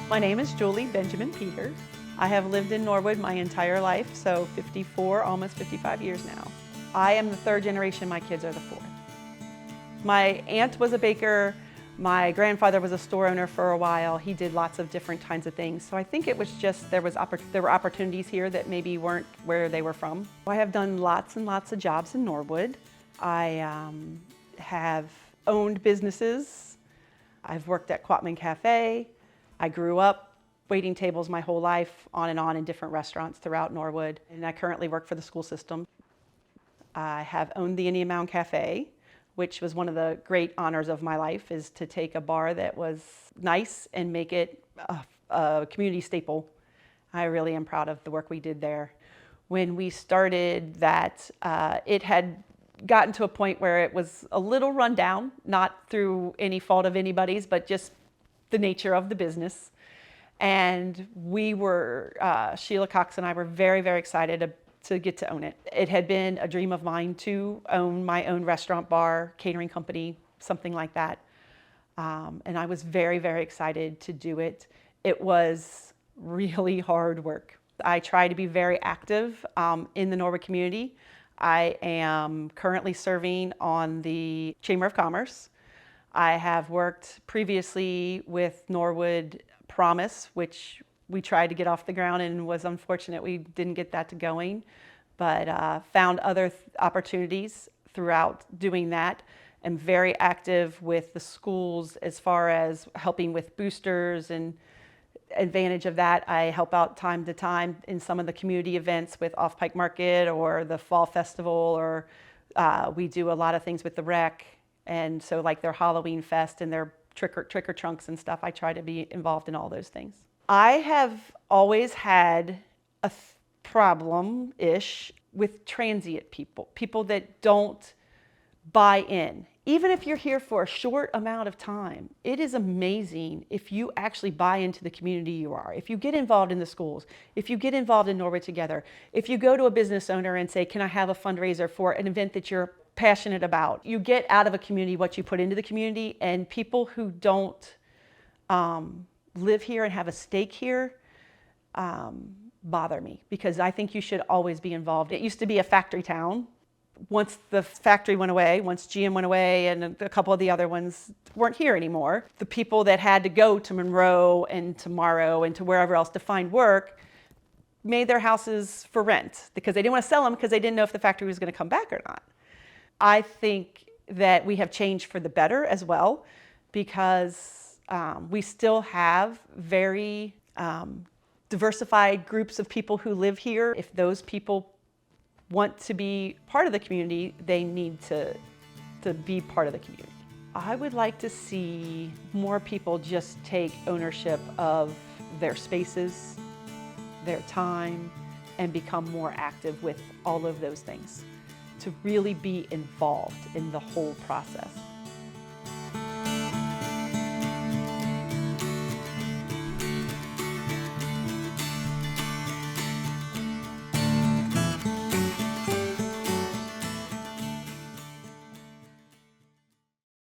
My name is Julie Benjamin Peters. I have lived in Norwood my entire life, so 54, almost 55 years now. I am the third generation, my kids are the fourth. My aunt was a baker, my grandfather was a store owner for a while. He did lots of different kinds of things. So I think it was just there were opportunities here that maybe weren't where they were from. I have done lots and lots of jobs in Norwood. I have owned businesses. I've worked at Indian Mound Cafe. I grew up waiting tables my whole life, on and on in different restaurants throughout Norwood, and I currently work for the school system. I have owned the Indian Mound Cafe, which was one of the great honors of my life, is to take a bar that was nice and make it a community staple. I really am proud of the work we did there. When we started that, it had gotten to a point where it was a little run down, not through any fault of anybody's, but just the nature of the business. And we were, Sheila Cox and I were very, very excited to get to own it. It had been a dream of mine to own my own restaurant, bar, catering company, something like that. And I was very, very excited to do it. It was really hard work. I try to be very active in the Norwood community. I am currently serving on the Chamber of Commerce. I have worked previously with Norwood Promise, which we tried to get off the ground and was unfortunate we didn't get that to going, but found other opportunities throughout doing that. I'm very active with the schools as far as helping with boosters and advantage of that. I help out time to time in some of the community events with Off Pike Market or the Fall Festival, or we do a lot of things with the rec. And so like their Halloween Fest and their trick or trunks and stuff, I try to be involved in all those things. I have always had a problem-ish with transient people, people that don't buy in. Even if you're here for a short amount of time, it is amazing if you actually buy into the community you are. If you get involved in the schools, if you get involved in Norwood Together, if you go to a business owner and say, can I have a fundraiser for an event that you're passionate about? You get out of a community what you put into the community, and people who don't live here and have a stake here bother me, because I think you should always be involved. It used to be a factory town. Once the factory went away, once GM went away and a couple of the other ones weren't here anymore, the people that had to go to Monroe and to Morrow and to wherever else to find work made their houses for rent because they didn't want to sell them because they didn't know if the factory was going to come back or not. I think that we have changed for the better as well, because we still have very diversified groups of people who live here. If those people want to be part of the community, they need to be part of the community. I would like to see more people just take ownership of their spaces, their time, and become more active with all of those things, to really be involved in the whole process.